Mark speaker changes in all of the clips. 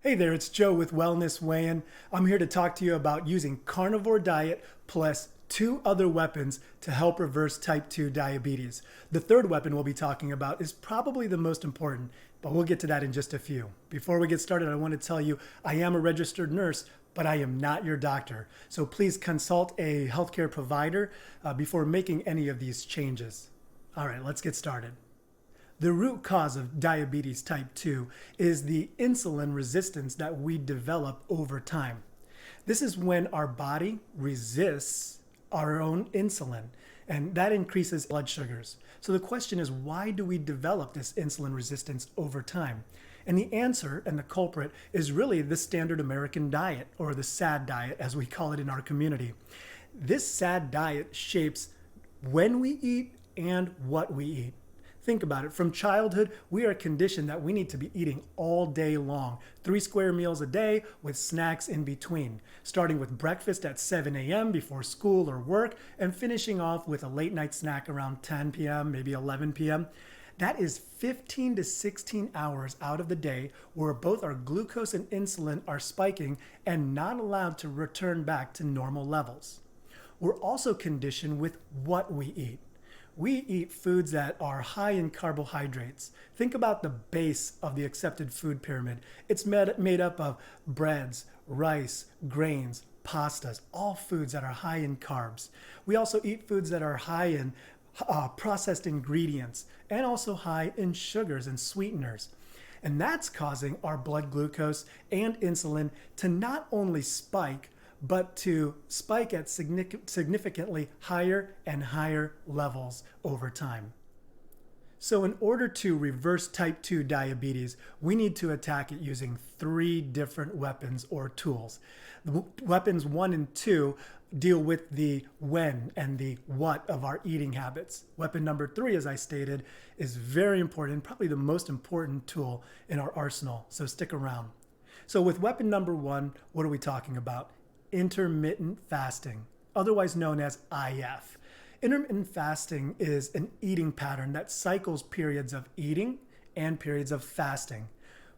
Speaker 1: Hey there, it's Joe with Wellness Weigh-In. I'm here to talk to you about using Carnivore Diet plus two other weapons to help reverse type 2 diabetes. The third weapon we'll be talking about is probably the most important, but we'll get to that in just a few. Before we get started, I want to tell you I am a registered nurse, but I am not your doctor. So please consult a healthcare provider before making any of these changes. All right, let's get started. The root cause of diabetes type 2 is the insulin resistance that we develop over time. This is when our body resists our own insulin, and that increases blood sugars. So the question is, why do we develop this insulin resistance over time? And the answer and the culprit is really the standard American diet, or the SAD diet as we call it in our community. This SAD diet shapes when we eat and what we eat. Think about it. From childhood, we are conditioned that we need to be eating all day long, 3 square meals a day with snacks in between, starting with breakfast at 7 a.m. before school or work and finishing off with a late night snack around 10 p.m., maybe 11 p.m. That is 15 to 16 hours out of the day where both our glucose and insulin are spiking and not allowed to return back to normal levels. We're also conditioned with what we eat. We eat foods that are high in carbohydrates. Think about the base of the accepted food pyramid. It's made up of breads, rice, grains, pastas, all foods that are high in carbs. We also eat foods that are high in processed ingredients and also high in sugars and sweeteners. And that's causing our blood glucose and insulin to not only spike, but to spike at significantly higher and higher levels over time. So in order to reverse type 2 diabetes, we need to attack it using 3 different weapons or tools. Weapons 1 and 2 deal with the when and the what of our eating habits. Weapon number 3, as I stated, is very important, probably the most important tool in our arsenal, so stick around. So with weapon number 1, what are we talking about? Intermittent fasting, otherwise known as IF. Intermittent fasting is an eating pattern that cycles periods of eating and periods of fasting.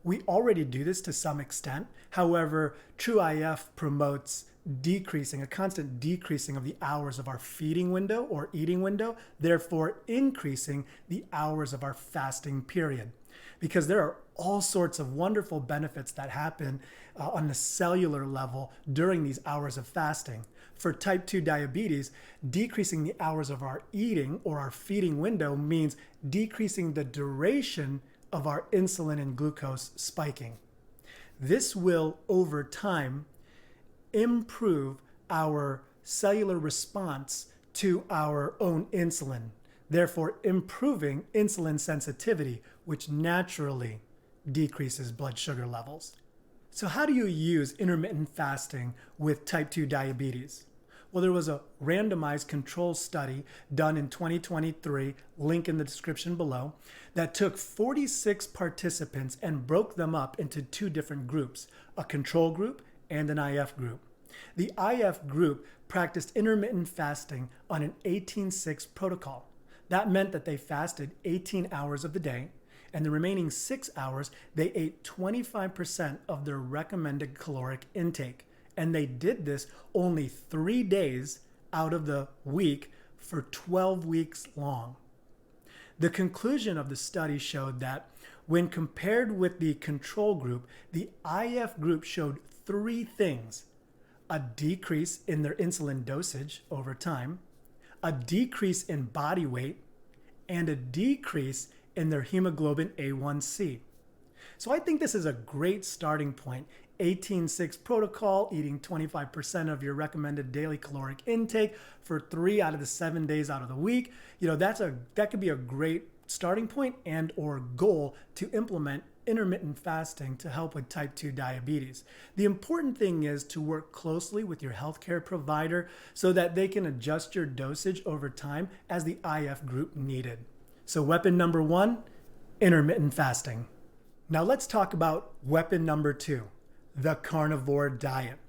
Speaker 1: We already do this to some extent. However, true IF promotes a constant decreasing of the hours of our feeding window or eating window, therefore increasing the hours of our fasting period. Because there are all sorts of wonderful benefits that happen on the cellular level during these hours of fasting. For type 2 diabetes, decreasing the hours of our eating or our feeding window means decreasing the duration of our insulin and glucose spiking. This will, over time, improve our cellular response to our own insulin, therefore improving insulin sensitivity, which naturally decreases blood sugar levels. So how do you use intermittent fasting with type 2 diabetes? Well, there was a randomized control study done in 2023, link in the description below, that took 46 participants and broke them up into 2 different groups, a control group and an IF group. The IF group practiced intermittent fasting on an 18-6 protocol. That meant that they fasted 18 hours of the day, and the remaining 6 hours, they ate 25% of their recommended caloric intake. And they did this only 3 days out of the week for 12 weeks long. The conclusion of the study showed that when compared with the control group, the IF group showed 3 things: a decrease in their insulin dosage over time, a decrease in body weight, and a decrease in their hemoglobin A1C. So I think this is a great starting point. 18-6 protocol, eating 25% of your recommended daily caloric intake for 3 out of the 7 days out of the week. That could be a great starting point and or goal to implement intermittent fasting to help with type 2 diabetes. The important thing is to work closely with your healthcare provider so that they can adjust your dosage over time as the IF group needed. So weapon number 1, intermittent fasting. Now let's talk about weapon number 2, the carnivore diet.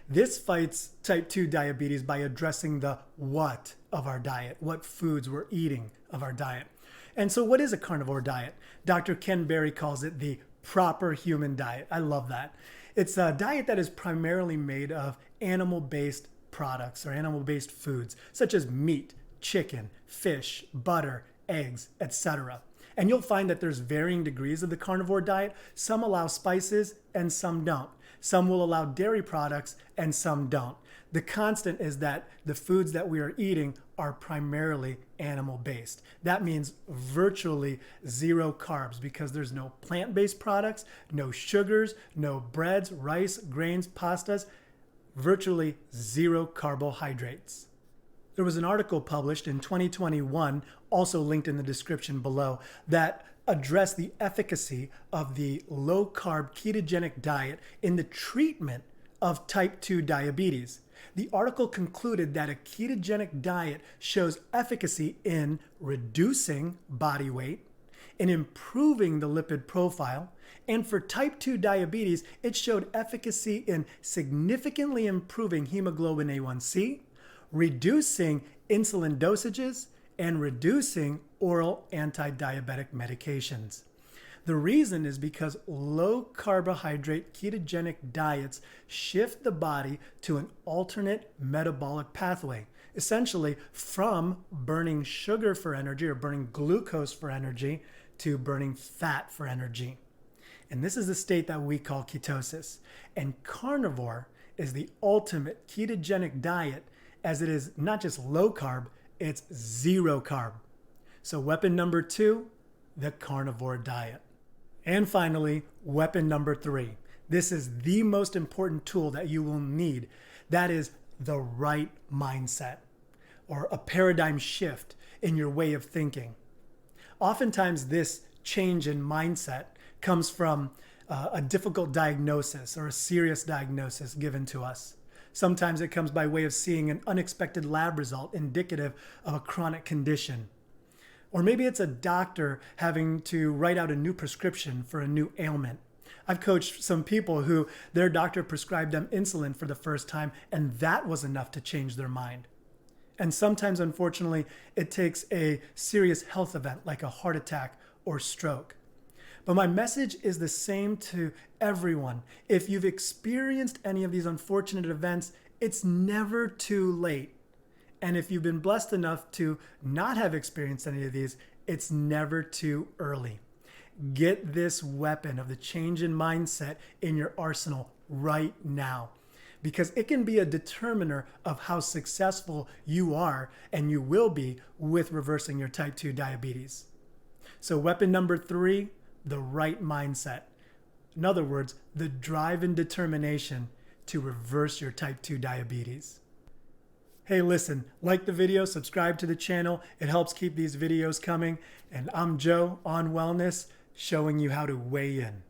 Speaker 1: This fights type 2 diabetes by addressing the what of our diet, what foods we're eating of our diet. And so what is a carnivore diet? Dr. Ken Berry calls it the proper human diet. I love that. It's a diet that is primarily made of animal-based products or animal-based foods, such as meat, chicken, fish, butter, eggs, etc. And you'll find that there's varying degrees of the carnivore diet. Some allow spices and some don't. Some will allow dairy products and some don't. The constant is that the foods that we are eating are primarily animal-based. That means virtually zero carbs because there's no plant-based products, no sugars, no breads, rice, grains, pastas, virtually zero carbohydrates. There was an article published in 2021, also linked in the description below, that addressed the efficacy of the low-carb ketogenic diet in the treatment of type 2 diabetes. The article concluded that a ketogenic diet shows efficacy in reducing body weight, in improving the lipid profile, and for type 2 diabetes, it showed efficacy in significantly improving hemoglobin A1C, reducing insulin dosages, and reducing oral anti-diabetic medications. The reason is because low carbohydrate ketogenic diets shift the body to an alternate metabolic pathway, essentially from burning sugar for energy or burning glucose for energy to burning fat for energy. And this is the state that we call ketosis. And carnivore is the ultimate ketogenic diet, as it is not just low carb, it's zero carb. So weapon number 2, the carnivore diet. And finally, weapon number 3. This is the most important tool that you will need. That is the right mindset, or a paradigm shift in your way of thinking. Oftentimes this change in mindset comes from a difficult diagnosis or a serious diagnosis given to us. Sometimes it comes by way of seeing an unexpected lab result indicative of a chronic condition. Or maybe it's a doctor having to write out a new prescription for a new ailment. I've coached some people who their doctor prescribed them insulin for the first time, and that was enough to change their mind. And sometimes, unfortunately, it takes a serious health event like a heart attack or stroke. But my message is the same to everyone. If you've experienced any of these unfortunate events, it's never too late. And if you've been blessed enough to not have experienced any of these, it's never too early. Get this weapon of the change in mindset in your arsenal right now, because it can be a determiner of how successful you are and you will be with reversing your type 2 diabetes. So weapon number 3, the right mindset. In other words, the drive and determination to reverse your type 2 diabetes. Hey, listen, like the video, subscribe to the channel. It helps keep these videos coming. And I'm Joe on Wellness, showing you how to weigh in.